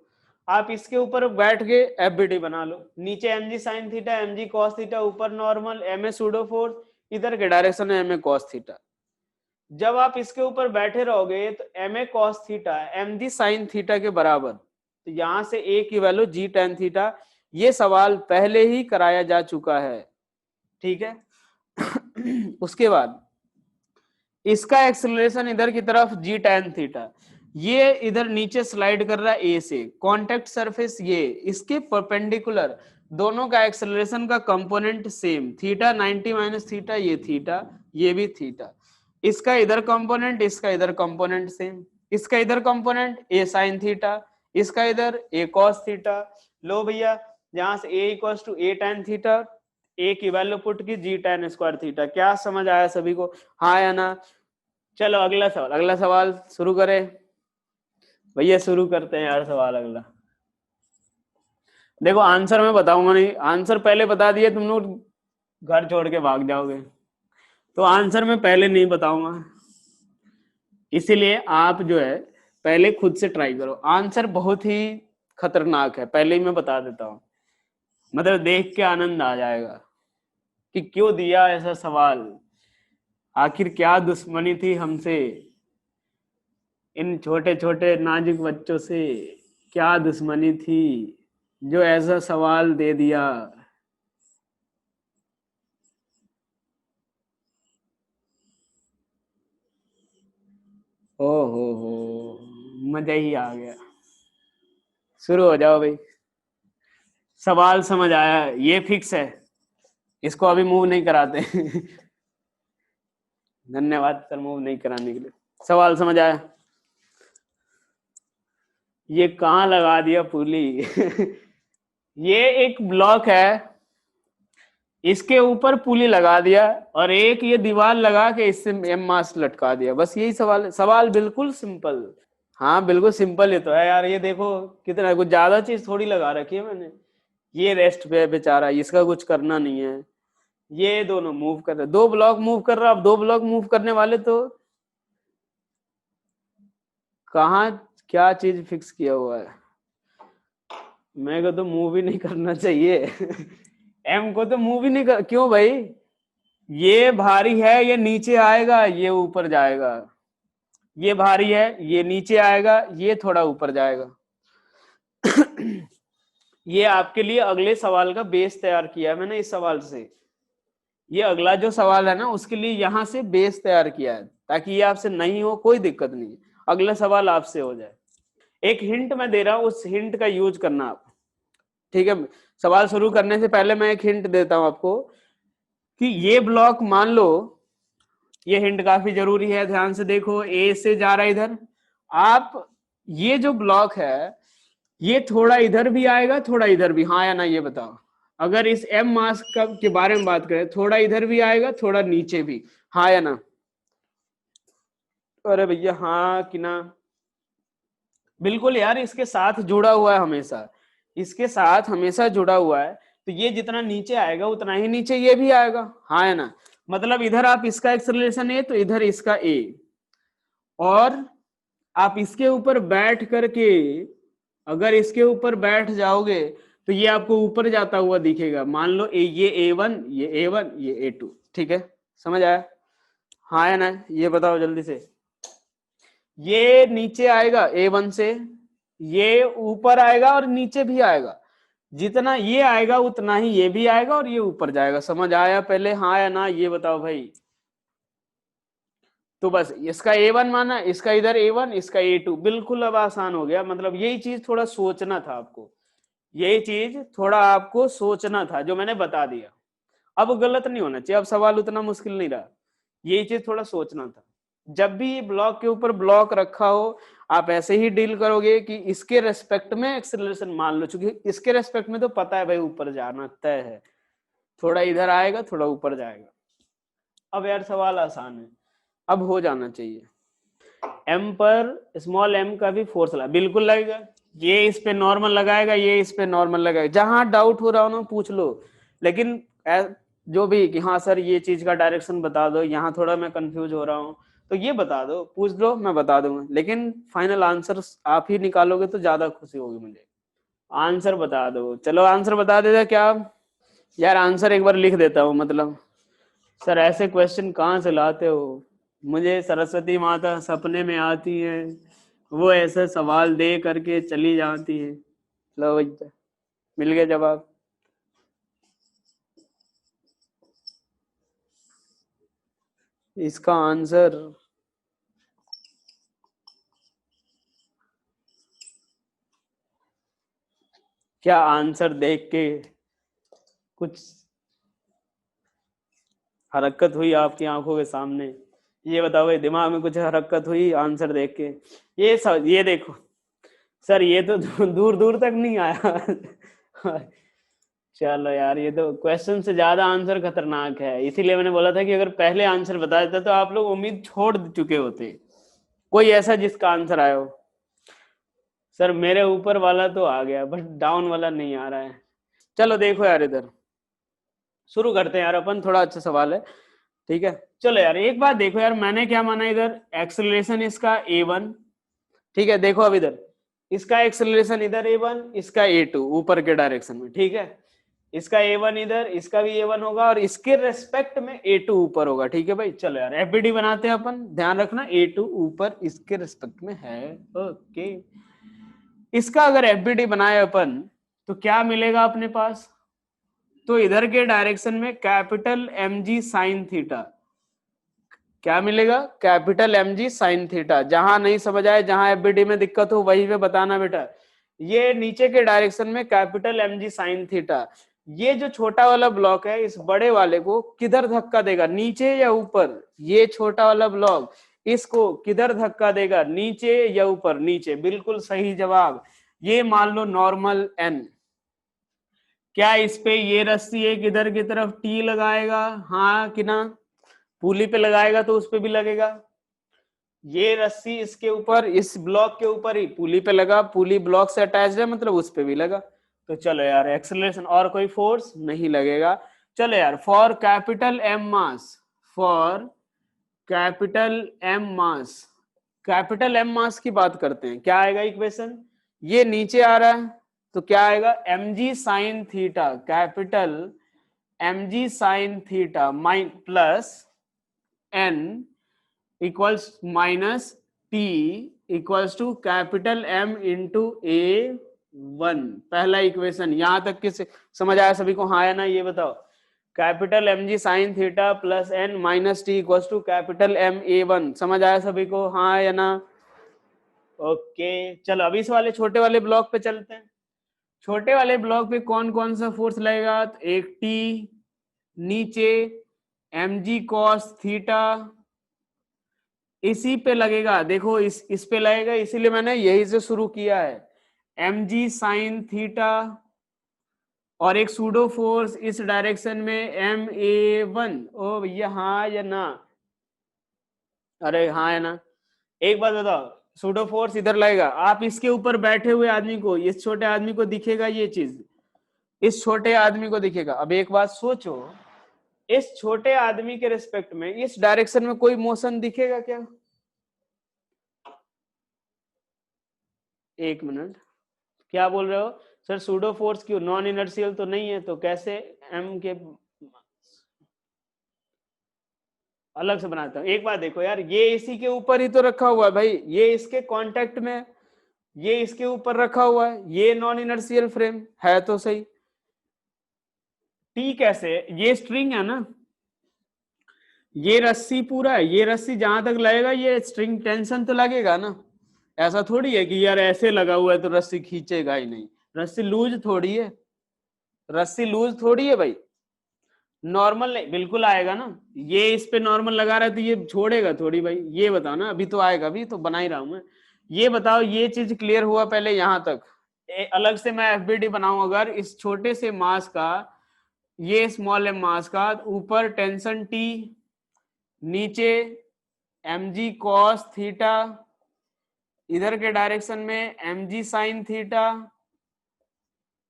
आप इसके ऊपर बैठ के एफबीडी बना लो, नीचे M G sine theta, M G cos theta, ऊपर normal, M A pseudo force, इधर के डायरेक्शन में एम ए कॉस थीटा। जब आप इसके ऊपर बैठे रहोगे तो M A cos theta M G sine theta के बराबर, तो यहां से ए की वैल्यू जी टेन थीटा, ये सवाल पहले ही कराया जा चुका है, ठीक है। उसके बाद इसका एक्सेलरेशन इधर की तरफ जी टेन थीटा, ये इधर नीचे स्लाइड कर रहा है ए से, कांटेक्ट सरफेस ये, इसके परपेंडिकुलर, दोनों का एक्सेलरेशन का component same, theta 90 minus theta, ये थीटा, ये भी थीटा। इसका इधर कंपोनेंट, इसका इधर कंपोनेंट सेम, इसका इधर कंपोनेंट ए साइन थीटा, इसका इधर ए कॉस थीटा। लो भैया, यहां से A equals to A tan theta, A की वैल्यू पुट की जी टैन स्क्वायर थीटा। क्या समझ आया सभी को, हाँ या ना। चलो अगला सवाल, अगला सवाल शुरू करें भैया, शुरू करते हैं यार सवाल अगला। देखो आंसर मैं बताऊंगा नहीं, आंसर पहले बता दिए तुम लोग घर छोड़ के भाग जाओगे, तो आंसर मैं पहले नहीं बताऊंगा, इसीलिए आप जो है पहले खुद से ट्राई करो। आंसर बहुत ही खतरनाक है, पहले ही मैं बता देता हूँ, मतलब देख के आनंद आ जाएगा कि क्यों दिया ऐसा सवाल, आखिर क्या दुश्मनी थी हमसे, इन छोटे छोटे नाजुक बच्चों से क्या दुश्मनी थी जो ऐसा सवाल दे दिया। ओ हो, मजा ही आ गया। शुरू हो जाओ भाई, सवाल समझ आया, ये फिक्स है, इसको अभी मूव नहीं कराते। धन्यवाद सर मूव नहीं कराने के लिए। सवाल समझ आया, ये कहाँ लगा दिया पुली। ये एक ब्लॉक है, इसके ऊपर पुली लगा दिया और एक ये दीवार लगा के इससे एम मास लटका दिया, बस यही सवाल है। सवाल बिल्कुल सिंपल, हाँ बिल्कुल सिंपल ही तो है यार। ये देखो कितना, कुछ ज्यादा चीज थोड़ी लगा रखी है मैंने। ये रेस्ट पे बेचारा, इसका कुछ करना नहीं है। ये दोनों मूव कर रहे, दो ब्लॉक मूव कर रहा, अब दो ब्लॉक मूव करने वाले तो कहाँ क्या चीज फिक्स किया हुआ है। मेरे को तो मूव ही नहीं करना चाहिए। एम को तो मूव ही नहीं कर, क्यों भाई, ये भारी है, ये नीचे आएगा, ये ऊपर जाएगा, ये भारी है, ये नीचे आएगा, ये थोड़ा ऊपर जाएगा। ये आपके लिए अगले सवाल का बेस तैयार किया है मैंने इस सवाल से। ये अगला जो सवाल है ना उसके लिए यहां से बेस तैयार किया है, ताकि ये आपसे नहीं हो, कोई दिक्कत नहीं, अगला सवाल आपसे हो जाए। एक हिंट मैं दे रहा हूं, उस हिंट का यूज करना आप, ठीक है। सवाल शुरू करने से पहले मैं एक हिंट देता हूं आपको कि ये ब्लॉक मान लो, ये हिंट काफी जरूरी है, ध्यान से देखो, ए से जा रहा है इधर, आप ये जो ब्लॉक है ये थोड़ा इधर भी आएगा थोड़ा इधर भी, हाँ या ना ये बताओ। अगर इस एम मास का के बारे में बात करें, थोड़ा इधर भी आएगा थोड़ा नीचे भी, हाँ या ना? अरे भैया हाँ कि ना? बिल्कुल यार, इसके साथ जुड़ा हुआ है हमेशा, इसके साथ हमेशा जुड़ा हुआ है, तो ये जितना नीचे आएगा उतना ही नीचे ये भी आएगा, हाँ या ना? मतलब इधर आप इसका एक्सेलरेशन ए तो इधर इसका ए, और आप इसके ऊपर बैठ करके, अगर इसके ऊपर बैठ जाओगे तो ये आपको ऊपर जाता हुआ दिखेगा, मान लो ये A1 ये A1 ये A2, ठीक है, समझ आया? हाँ या ना? ये बताओ जल्दी से। ये नीचे आएगा A1 से, ये ऊपर आएगा और नीचे भी आएगा, जितना ये आएगा उतना ही ये भी आएगा और ये ऊपर जाएगा, समझ आया पहले, हाँ या ना ये बताओ भाई? तो बस इसका A1 माना, इसका इधर A1 इसका A2, बिल्कुल अब आसान हो गया। मतलब यही चीज थोड़ा सोचना था आपको, यही चीज थोड़ा आपको सोचना था जो मैंने बता दिया। अब गलत नहीं होना चाहिए, अब सवाल उतना मुश्किल नहीं रहा, यही चीज थोड़ा सोचना था। जब भी ये ब्लॉक के ऊपर ब्लॉक रखा हो, आप ऐसे ही डील करोगे कि इसके रेस्पेक्ट में एक्सेलरेशन मान लो, चूंकि इसके रेस्पेक्ट में तो पता है भाई ऊपर जाना तय है, थोड़ा इधर आएगा थोड़ा ऊपर जाएगा। अब यार सवाल आसान है, अब हो जाना चाहिए। एम पर स्मॉल एम का भी फोर्स लगा, बिल्कुल लगेगा, ये इस पे नॉर्मल लगाएगा ये इस पे नॉर्मल लगाएगा, जहां डाउट हो रहा हो ना पूछ लो, लेकिन जो भी कि हाँ सर ये चीज का डायरेक्शन बता दो, यहाँ थोड़ा मैं कंफ्यूज हो रहा हूँ, तो ये बता दो, पूछ दो, मैं बता दूंगा, लेकिन फाइनल आंसर आप ही निकालोगे तो ज्यादा खुशी होगी मुझे। आंसर बता दो, चलो आंसर बता देगा क्या? यार आंसर एक बार लिख देता हूँ, मतलब सर ऐसे क्वेश्चन कहाँ से लाते हो, मुझे सरस्वती माता सपने में आती है, वो ऐसे सवाल दे करके चली जाती है। लो भैया मिल गया जवाब। इसका आंसर क्या, आंसर देख के कुछ हरकत हुई आपकी आंखों के सामने? ये बताओ भाई, दिमाग में कुछ हरकत हुई आंसर देख के? ये देखो सर, ये तो दूर दूर तक नहीं आया। चलो यार, ये तो क्वेश्चन से ज्यादा आंसर खतरनाक है, इसीलिए मैंने बोला था कि अगर पहले आंसर बता देता तो आप लोग उम्मीद छोड़ चुके होते। कोई ऐसा जिसका आंसर आया हो? सर मेरे ऊपर वाला तो आ गया, बट डाउन वाला नहीं आ रहा है। चलो देखो यार, इधर शुरू करते हैं यार अपन, थोड़ा अच्छा सवाल है, ठीक है। चलो यार एक बात देखो यार, मैंने क्या माना, इधर एक्सेलरेशन इसका A1, ठीक है, देखो अब इधर इसका एक्सेलरेशन इधर A1 इसका A2 ऊपर के डायरेक्शन में, ठीक है, इसका A1 इधर, इसका भी A1 होगा और इसके रेस्पेक्ट में A2 ऊपर होगा, ठीक है भाई। चलो यार FBD बनाते हैं अपन, ध्यान रखना A2 ऊपर इसके रेस्पेक्ट में है, ओके। इसका अगर FBD बनाए अपन तो क्या मिलेगा अपने पास? तो इधर के डायरेक्शन में कैपिटल mg साइन थीटा, क्या मिलेगा? Capital mg sine theta. जहां नहीं समझ आए, जहां FBD में दिक्कत हो वहीं पे बताना बेटा। ये नीचे के डायरेक्शन में कैपिटल mg साइन थीटा, ये जो छोटा वाला ब्लॉक है इस बड़े वाले को किधर धक्का देगा, नीचे या ऊपर? ये छोटा वाला ब्लॉक इसको किधर धक्का देगा, नीचे या ऊपर? नीचे, बिल्कुल सही जवाब। ये मान लो नॉर्मल n, क्या इस पे ये रस्सी एक इधर की तरफ T लगाएगा, हाँ कि ना? पुली पे लगाएगा तो उस पे भी लगेगा। ये रस्सी इसके ऊपर, इस ब्लॉक के ऊपर ही पुली पे लगा, पुली ब्लॉक से अटैच है, मतलब उस पे भी लगा। तो चलो यार एक्सेलरेशन और कोई फोर्स नहीं लगेगा। चलो यार for capital M mass, for capital M mass, capital M mass की बात करते हैं, क्या आएगा इक्वेशन? ये नीचे आ रहा है तो क्या आएगा? mg sine theta, capital mg sine theta mine plus n equals minus t equals to capital M into A 1 पहला इक्वेशन। यहां तक किस समझ आया सभी को, हाँ या ना ये बताओ। Capital M G sine theta plus N minus T equal to capital M A one, समझ आया सभी को, हाँ या ना? ओके चलो अभी इस वाले छोटे वाले ब्लॉक पे चलते हैं। छोटे वाले ब्लॉक पे कौन कौन सा फोर्स लगेगा? तो एक टी नीचे एम जी कॉस थीटा इसी पे लगेगा, देखो इस पे लगेगा, इसीलिए मैंने यही से शुरू किया है। एम जी साइन थीटा और एक सूडो फोर्स इस डायरेक्शन में एम ए वन। ओ भैया हाँ या ना? अरे हाँ या ना? एक बात बताओ, सूडो फोर्स इधर लगेगा, आप इसके ऊपर बैठे हुए आदमी को, इस छोटे आदमी को दिखेगा ये चीज, इस छोटे आदमी को दिखेगा। अब एक बात सोचो, इस छोटे आदमी के रिस्पेक्ट में इस डायरेक्शन में कोई मोशन दिखेगा क्या? एक मिनट, क्या बोल रहे हो सर? सूडो फोर्स क्यों, नॉन इनर्शियल तो नहीं है, तो कैसे एम के अलग से बनाता हूँ? एक बात देखो यार, ये इसी के ऊपर ही तो रखा हुआ है भाई, ये इसके कांटेक्ट में, ये इसके ऊपर रखा हुआ है, ये नॉन इनर्शियल फ्रेम है तो सही। टी कैसे? ये स्ट्रिंग है ना, ये रस्सी पूरा है, ये रस्सी जहां तक लगेगा ये स्ट्रिंग टेंशन तो लगेगा ना। ऐसा थोड़ी है कि यार ऐसे लगा हुआ है तो रस्सी खींचेगा ही नहीं, रस्सी लूज थोड़ी है, रस्सी लूज थोड़ी है भाई। नॉर्मल नहीं, बिल्कुल आएगा ना, ये इस पे नॉर्मल लगा रहा है तो ये छोड़ेगा थोड़ी भाई, ये बताओ ना, अभी तो आएगा, अभी तो बना ही रहा हूं मैं। ये बताओ, ये चीज क्लियर हुआ पहले यहां तक? अलग से मैं एफबीडी बनाऊं अगर इस छोटे से मास का, ये स्मॉल एम मास का, ऊपर टेंशन टी, नीचे एम जी कॉस थीटा, इधर के डायरेक्शन में एम जी साइन थीटा,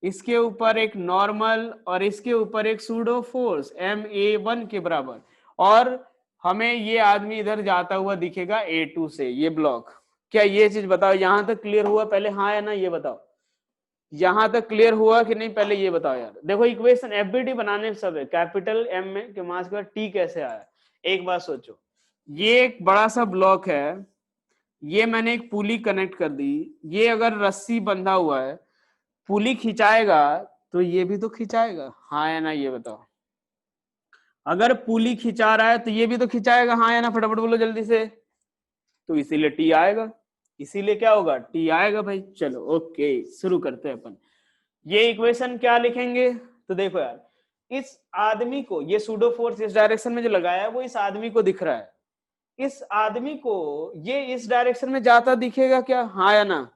इसके ऊपर एक नॉर्मल और इसके ऊपर एक pseudo force M A one के बराबर, और हमें ये आदमी इधर जाता हुआ दिखेगा ए टू से, ये ब्लॉक। क्या ये चीज बताओ यहां तक क्लियर हुआ पहले, हाँ या ना ये बताओ? यहां तक क्लियर हुआ कि नहीं पहले ये बताओ यार। देखो इक्वेशन एफबीडी बनाने सब है, कैपिटल एम में के मास का टी कैसे आया, एक बात सोचो। ये एक बड़ा सा ब्लॉक है, ये मैंने एक पुली कनेक्ट कर दी, ये अगर रस्सी बंधा हुआ है, पुली खिंचाएगा तो ये भी तो खिंचाएगा, हाँ या ना ये बताओ? अगर पुली खिंचा रहा है तो ये भी तो खिंचाएगा, हाँ या ना? फटाफट बोलो जल्दी से। तो इसीलिए टी आएगा, इसीलिए क्या होगा, टी आएगा भाई। चलो ओके शुरू करते हैं अपन। ये इक्वेशन क्या लिखेंगे? तो देखो यार, इस आदमी को, ये सूडो फोर्स इस डायरेक्शन में जो लगाया है वो इस आदमी को दिख रहा है, इस आदमी को ये इस डायरेक्शन में जाता दिखेगा क्या, हाँ या ना?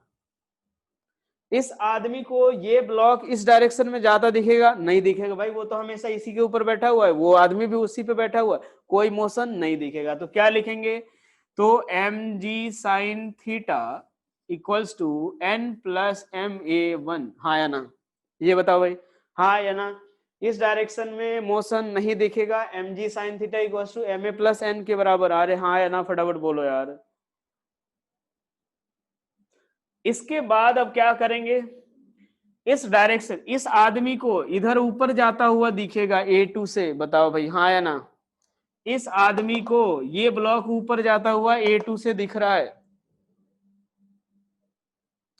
इस आदमी को ये ब्लॉक इस डायरेक्शन में जाता दिखेगा? नहीं दिखेगा भाई, वो तो हमेशा इसी के ऊपर बैठा हुआ है, वो आदमी भी उसी पे बैठा हुआ है, कोई मोशन नहीं दिखेगा। तो क्या लिखेंगे? तो M G sine theta equals to N plus M A one, हाँ या ना? ये बताओ भाई, हाँ या ना? इस डायरेक्शन में मोशन नहीं दिखेगा, M G sine theta equals to M A plus N के बराबर। अरे हाँ या ना फटाफट बोलो यार। इसके बाद अब क्या करेंगे, इस डायरेक्शन, इस आदमी को इधर ऊपर जाता हुआ दिखेगा ए टू से, बताओ भाई हाँ या ना? इस आदमी को ये ब्लॉक ऊपर जाता हुआ ए टू से दिख रहा है,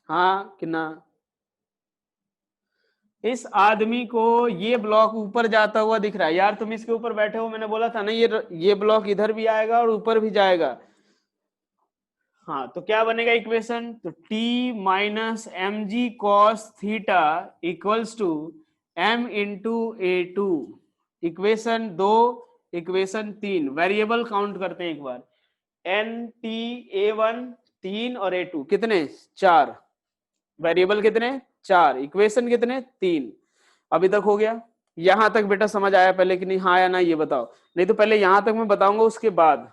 हाँ कि ना? इस आदमी को ये ब्लॉक ऊपर जाता हुआ दिख रहा है यार, तुम इसके ऊपर बैठे हो, मैंने बोला था ना ये ब्लॉक इधर भी आएगा और ऊपर भी जाएगा। हाँ तो क्या बनेगा इक्वेशन? तो t minus M G cos theta equals to m into A two. Equation 2, equation 3, variable count करते हैं एक बार, n t a1 3 और a2 कितने, 4, वेरिएबल कितने, 4, इक्वेशन कितने, 3। अभी तक हो गया? यहां तक बेटा समझ आया पहले कि नहीं, हाँ या ना ये बताओ? नहीं तो पहले यहां तक मैं बताऊंगा, उसके बाद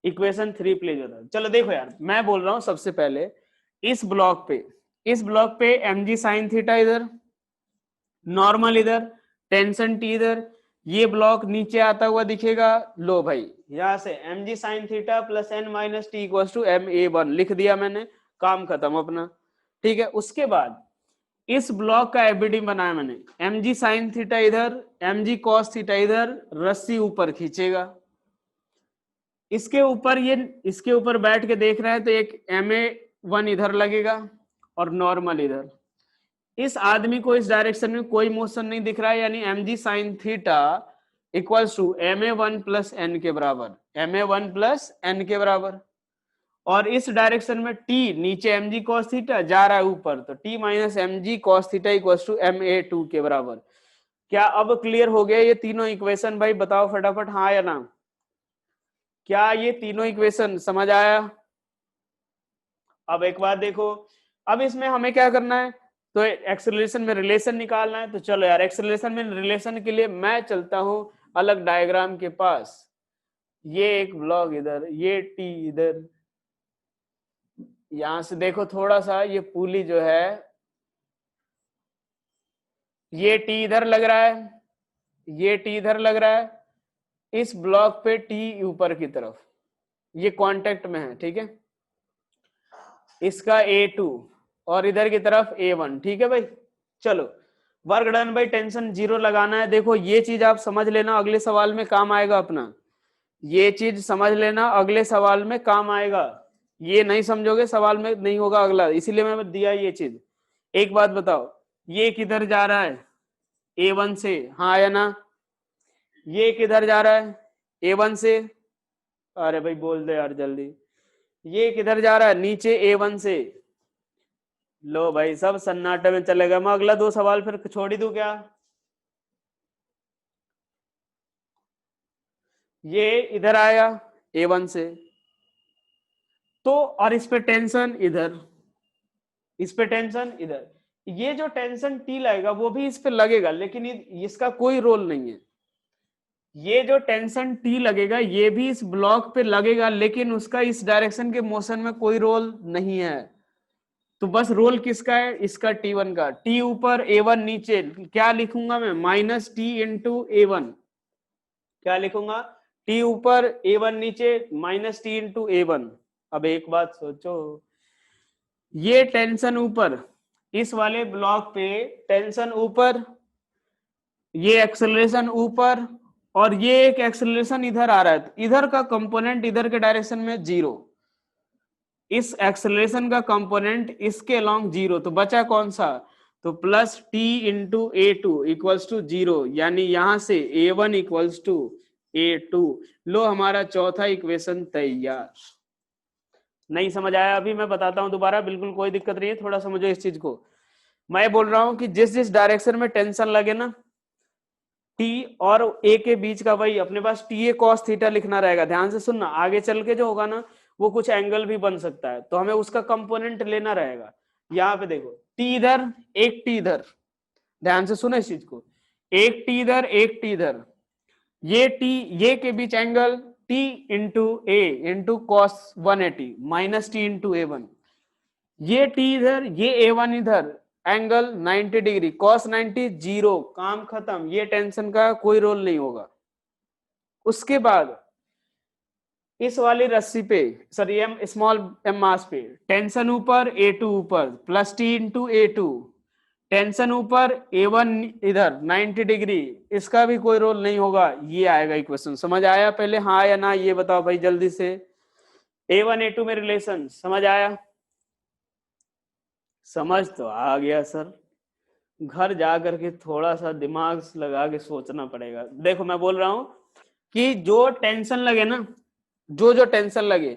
इक्वेशन 3 प्लेज होता है। चलो देखो यार, मैं बोल रहा हूं सबसे पहले इस ब्लॉक पे, इस ब्लॉक पे एम जी साइन थीटा इधर, नॉर्मल इधर, टेंशन टी इधर, ये ब्लॉक नीचे आता हुआ दिखेगा। लो भाई यहां से M G sine theta plus N minus T equal to M A one लिख दिया मैंने, काम खत्म अपना। ठीक है, उसके बाद इस ब्लॉक का एबीडी बनाया मैंने, एम जी साइन थीटा इधर, एम जी कॉस थीटा इधर, रस्सी ऊपर खींचेगा, इसके ऊपर, ये इसके ऊपर बैठ के देख रहे हैं तो एक एम ए वन इधर लगेगा और नॉर्मल इधर। इस आदमी को इस डायरेक्शन में कोई मोशन नहीं दिख रहा है, यानी mg sin theta equals to ma1 plus N के बराबर, ma1 प्लस एन के बराबर। और इस डायरेक्शन में t नीचे mg cos थीटा जा रहा है ऊपर, तो t minus mg cos theta equals to ma2 के बराबर। क्या अब क्लियर हो गया ये तीनों इक्वेशन? भाई बताओ फटाफट हाँ या ना। क्या ये तीनों इक्वेशन समझ आया? अब एक बात देखो, अब इसमें हमें क्या करना है, तो एक्सेलरेशन में रिलेशन निकालना है। तो चलो यार, एक्सेलरेशन में रिलेशन के लिए मैं चलता हूं अलग डायग्राम के पास। ये एक ब्लॉक इधर, ये टी इधर, यहां से देखो थोड़ा सा, ये पुली जो है, ये टी इधर लग रहा है, ये टी इधर लग रहा है, इस ब्लॉक पे टी ऊपर की तरफ, ये कांटेक्ट में है, ठीक है, इसका A2 और इधर की तरफ A1, ठीक है भाई। चलो वर्क डन भाई, टेंशन जीरो लगाना है। देखो ये चीज आप समझ लेना, अगले सवाल में काम आएगा अपना, ये चीज समझ लेना, अगले सवाल में काम आएगा। ये नहीं समझोगे सवाल में नहीं होगा अगला, इसीलिए मैं दिया ये चीज। एक बात बताओ, ये किधर जा रहा है? A1 से, हाँ या ना? ये किधर जा रहा है? A1 से। अरे भाई बोल दे यार जल्दी। ये किधर जा रहा है? नीचे A1 से। लो भाई सब सन्नाटे में चले गए, मैं अगला दो सवाल फिर छोड़ ही दूं क्या? ये इधर आया A1 से, तो और इस पे टेंशन इधर, इस पे टेंशन इधर, ये जो टेंशन टी लगेगा वो भी इस पे लगेगा, लेकिन इसका कोई रोल नहीं है। ये जो टेंशन टी लगेगा ये भी इस ब्लॉक पे लगेगा, लेकिन उसका इस डायरेक्शन के मोशन में कोई रोल नहीं है। तो बस रोल किसका है? इसका T1 का। T ऊपर A1 नीचे, क्या लिखूंगा मैं? Minus T into A1। क्या लिखूंगा? T ऊपर A1 नीचे, माइनस टी इंटू A1। अब एक बात सोचो, ये टेंशन ऊपर इस वाले ब्लॉक पे, टेंशन ऊपर, ये एक्सेलरेशन ऊपर, और ये एक एक्सेलरेशन इधर आ रहा है, इधर का कंपोनेंट इधर के डायरेक्शन में जीरो, इस एक्सेलरेशन का कंपोनेंट इसके अलोंग जीरो, तो बचा कौन सा? तो plus T into A2 equals to zero, यानी यहां से A1 इक्वल्स टू A2। लो हमारा चौथा इक्वेशन तैयार। नहीं समझ आया अभी? मैं बताता हूं दोबारा, बिल्कुल कोई दिक्कत नहीं है, थोड़ा समझो इस चीज को। मैं बोल रहा हूं कि जिस जिस डायरेक्शन में टेंशन लगे ना, टी और ए के बीच का, भाई अपने पास टी ए कॉस थीटा लिखना रहेगा। ध्यान से सुनना, आगे चल के जो होगा ना वो कुछ एंगल भी बन सकता है, तो हमें उसका कंपोनेंट लेना रहेगा। यहाँ पे देखो टी इधर, एक टी इधर, ध्यान से सुनो इस चीज को, एक टी इधर एक टी इधर, ये टी ये के बीच angle T into A into cos 180 minus T into A1, ये टी इधर ये A1 इधर, एंगल 90 डिग्री, कॉस 90 जीरो, काम खत्म, ये टेंशन का कोई रोल नहीं होगा। उसके बाद इस वाली रस्सी पे, सॉरी एम स्मॉल एम मास पे, टेंशन ऊपर A2 ऊपर plus T into A2, tension ऊपर A1 इधर 90 डिग्री, इसका भी कोई रोल नहीं होगा। ये आएगा इक्वेशन। समझ आया पहले हाँ या ना? ये बताओ भाई जल्दी से। A1 A2 में रिलेशन समझ आया? समझ तो आ गया सर, घर जा करके थोड़ा सा दिमाग लगा के सोचना पड़ेगा। देखो मैं बोल रहा हूं कि जो टेंशन लगे ना, जो जो टेंशन लगे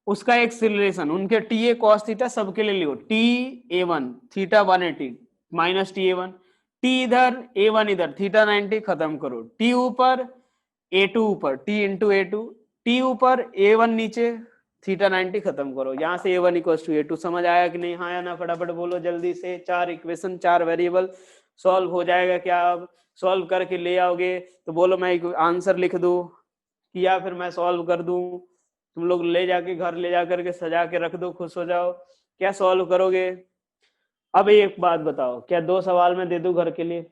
उसका एक्सीलरेशन, उनके टी ए कॉस थीटा सबके लिए लिखो, T A1 theta 180 minus T A1, T इधर A1 इधर थीटा 90, खत्म करो। टी ऊपर A2 ऊपर टी इंटू A2, टी ऊपर A1 नीचे थीटा 90, खत्म करो। यहाँ से A1 इक्वल्स टू A2। समझ आया कि नहीं? हाँ या ना? फटाफट बोलो जल्दी से। 4 इक्वेशन 4 वेरिएबल सॉल्व हो जाएगा क्या? अब सॉल्व करके ले आओगे तो बोलो मैं आंसर लिख दूं कि या फिर मैं सॉल्व कर दूं, तुम लोग ले जाके घर ले जा करके सजा के रख दो, खुश हो जाओ। क्या सॉल्व करोगे? अब एक बात बताओ, क्या 2 सवाल मैं दे दूं घर के लिए?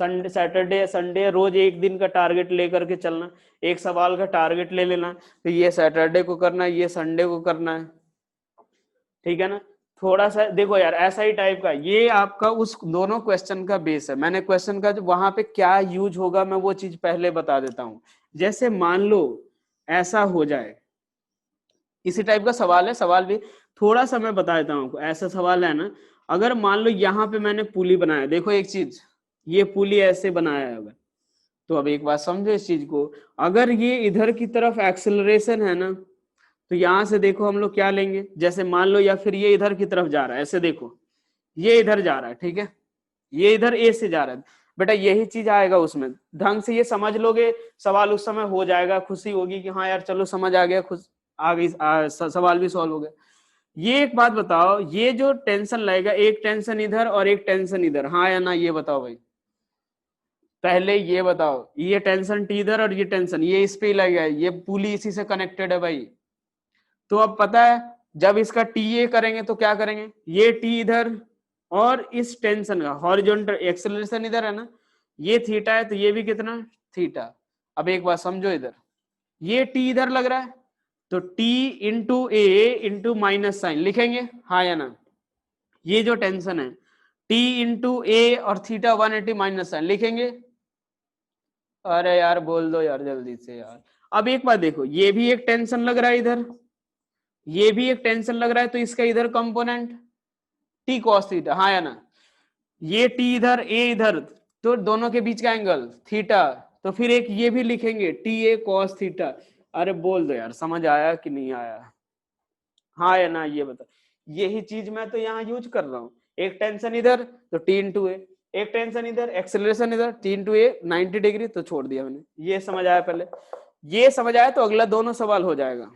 संडे सैटरडे संडे रोज एक दिन का टारगेट लेकर के चलना, एक सवाल का टारगेट ले लेना, तो ये सैटरडे को करना है, ये संडे को करना है, ठीक है ना? थोड़ा सा देखो यार, ऐसा ही टाइप का ये आपका उस दोनों क्वेश्चन का बेस है। मैंने क्वेश्चन का जो वहां पे क्या यूज होगा मैं वो चीज पहले बता देता हूं। जैसे मान लो ऐसा हो जाए, इसी टाइप का सवाल है, सवाल भी थोड़ा सा मैं बता देता हूँ आपको। ऐसा सवाल है ना, अगर मान लो यहाँ पे मैंने पुली बनाया, देखो एक चीज, ये पुली ऐसे बनाया है अगर, तो अब एक बात समझो इस चीज को, अगर ये इधर की तरफ एक्सेलरेशन है ना, तो यहां से देखो हम लोग क्या लेंगे, जैसे मान लो या फिर ये इधर की तरफ जा रहा है, ऐसे देखो ये इधर जा रहा है, ठीक है, ये इधर ए से जा रहा है, बेटा यही चीज आएगा उसमें, ढंग से ये समझ लोगे, सवाल उस समय हो जाएगा, खुशी होगी कि हाँ यार चलो समझ आ गया, खुश आ गई, सवाल भी सॉल्व हो गया। ये एक बात बताओ, ये जो टेंशन लगेगा, एक टेंशन इधर और एक टेंशन इधर, हाँ या ना, ये बताओ भाई, पहले ये बताओ, ये टेंशन टी इधर और ये टेंशन ये इस पे ही लगेगा, ये पुली इसी से कनेक्टेड है भाई। तो अब पता है जब इसका टी ए करेंगे तो क्या करेंगे, ये टी इधर और इस टेंशन का हॉरिजॉन्टल एक्सेलरेशन इधर है ना, ये थीटा है तो ये भी कितना थीटा। अब एक बात समझो, इधर ये टी इधर लग रहा है तो T into A into minus sign लिखेंगे, हाँ या ना, ये जो टेंशन है टी इंटू ए और थीटा 180 माइनस साइन लिखेंगे। अरे यार बोल दो यार जल्दी से यार। अब एक बात देखो, ये भी एक टेंशन लग रहा है इधर, ये भी एक टेंशन लग रहा है, तो इसका इधर कंपोनेंट टी कॉस थीटा, हाँ या ना, ये टी इधर ए इधर, तो दोनों के बीच का एंगल थीटा, तो फिर एक ये भी लिखेंगे टी ए कॉस थीटा। अरे बोल दो यार समझ आया कि नहीं आया, हाँ या ना, ये बता, यही चीज मैं तो यहाँ यूज कर रहा हूँ, एक टेंशन इधर तो टी इंटू ए, एक टेंशन इधर एक्सेलरेशन इधर टी इंटू ए 90 डिग्री, तो छोड़ दिया मैंने, ये समझ आया पहले, ये समझ आया तो अगला दोनों सवाल हो जाएगा।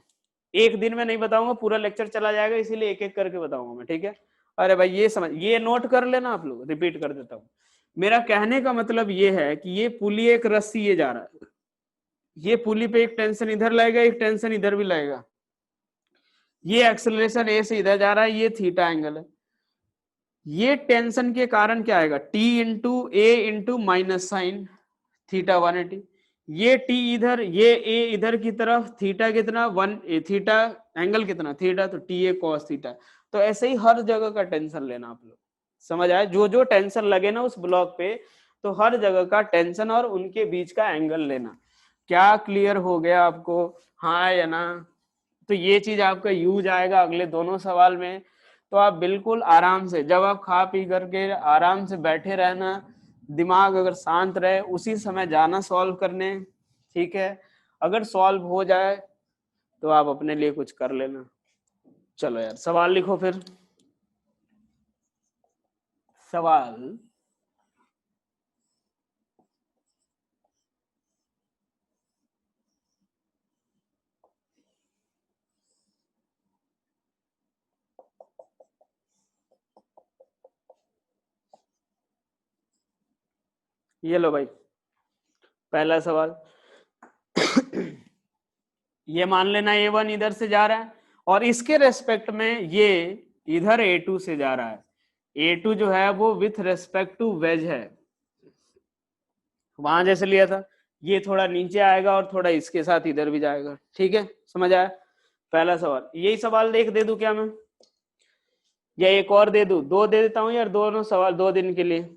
एक दिन में नहीं बताऊंगा, पूरा लेक्चर चला जाएगा, इसीलिए एक एक करके बताऊंगा मैं, ठीक है। अरे भाई ये समझ, ये नोट कर लेना आप लोग, रिपीट कर देता हूँ। मेरा कहने का मतलब ये है कि ये पुली एक रस्सी ये जा रहा है, ये पुली पे एक टेंशन इधर लगेगा, एक टेंशन इधर भी लगेगा, ये एक्सेलरेशन ए से इधर जा रहा है, ये थीटा एंगल है, ये टेंशन के कारण क्या आएगा, T into A into minus sine theta 180, ये टी इधर, ये ए इधर की तरफ, थीटा कितना थीटा एंगल कितना थीटा, तो टी ए कॉस थीटा। तो ऐसे ही हर जगह का टेंशन लेना आप लोग, समझ आए, जो जो टेंशन लगे ना उस ब्लॉक पे, तो हर जगह का टेंशन और उनके बीच का एंगल लेना। क्या क्लियर हो गया आपको, हाँ या ना। तो ये चीज आपका यूज आएगा अगले दोनों सवाल में। तो आप बिल्कुल आराम से, जब आप खा पी करके आराम से बैठे रहना, दिमाग अगर शांत रहे उसी समय जाना सॉल्व करने, ठीक है। अगर सॉल्व हो जाए तो आप अपने लिए कुछ कर लेना। चलो यार सवाल लिखो फिर। सवाल ये लो भाई, पहला सवाल। ये मान लेना A1 इधर से जा रहा है और इसके रेस्पेक्ट में ये इधर A2 से जा रहा है। A2 जो है वो विथ रेस्पेक्ट टू वेज है, वहां जैसे लिया था, ये थोड़ा नीचे आएगा और थोड़ा इसके साथ इधर भी जाएगा, ठीक है, समझ आया। पहला सवाल, यही सवाल एक दे दूं क्या मैं, या एक और दे दूं, दो दे देता हूं यार, दोनों सवाल 2 दिन के लिए।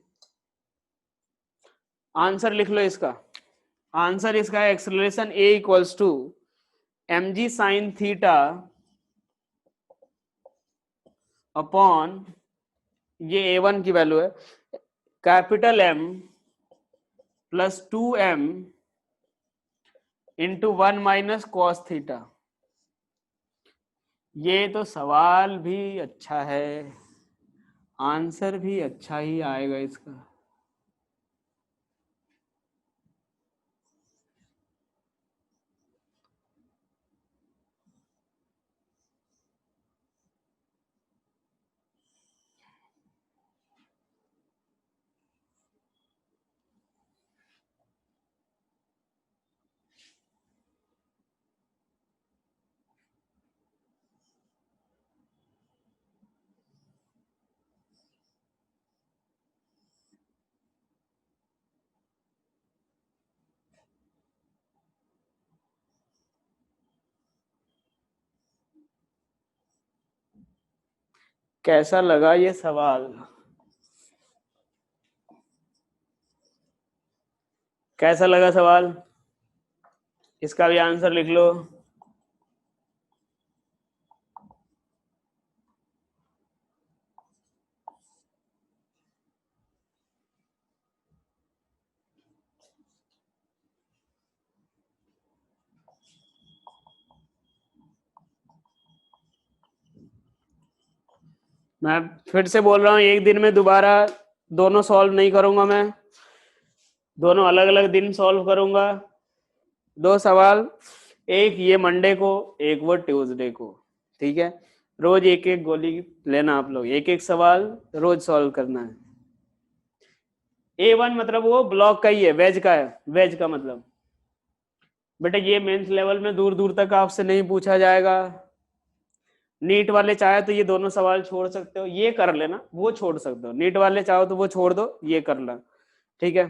आंसर लिख लो इसका, आंसर इसका है acceleration A equals to mg sine theta upon, ये A1 की वैल्यू है, capital M plus 2m into 1 minus cos theta. ये तो सवाल भी अच्छा है, आंसर भी अच्छा ही आएगा इसका। कैसा लगा ये सवाल, कैसा लगा सवाल, इसका भी आंसर लिख लो। मैं फिर से बोल रहा हूँ, एक दिन में दोबारा दोनों सॉल्व नहीं करूंगा, मैं दोनों अलग अलग दिन सॉल्व करूंगा। 2 सवाल, एक ये मंडे को, एक वो ट्यूसडे को, ठीक है। रोज एक एक गोली लेना आप लोग, एक एक सवाल रोज सॉल्व करना है। A1 मतलब वो ब्लॉक का ही है, वेज का है, वेज का मतलब बेटा ये मेंस लेवल में दूर दूर तक आपसे नहीं पूछा जाएगा। नीट वाले चाहे तो ये दोनों सवाल छोड़ सकते हो, ये कर लेना, वो छोड़ सकते हो। नीट वाले चाहो तो वो छोड़ दो, ये कर लो, ठीक है।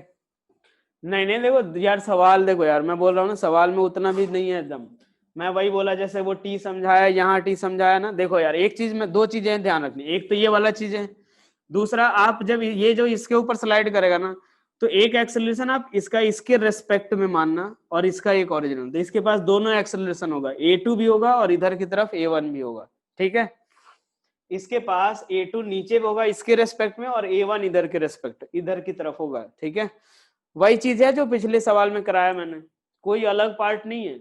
नहीं नहीं देखो यार, सवाल देखो यार, मैं बोल रहा हूँ ना, सवाल में उतना भी नहीं है एकदम। मैं वही बोला, जैसे वो टी समझाया, यहाँ टी समझाया ना। देखो यार, एक चीज में, 2 चीजें ध्यान रखनी, एक तो ये वाला चीज है, दूसरा आप जब ये जो इसके ऊपर स्लाइड करेगा ना, तो एक एक्सेलरेशन आप इसका इसके रेस्पेक्ट में मानना, और इसका एक ओरिजिनल, तो इसके पास दोनों एक्सेलरेशन होगा, A2 भी होगा और इधर की तरफ A1 भी होगा, ठीक है। इसके पास A2 नीचे होगा इसके रेस्पेक्ट में, और A1 इधर के रेस्पेक्ट, इधर की तरफ होगा, ठीक है। वही चीज है जो पिछले सवाल में कराया मैंने, कोई अलग पार्ट नहीं है।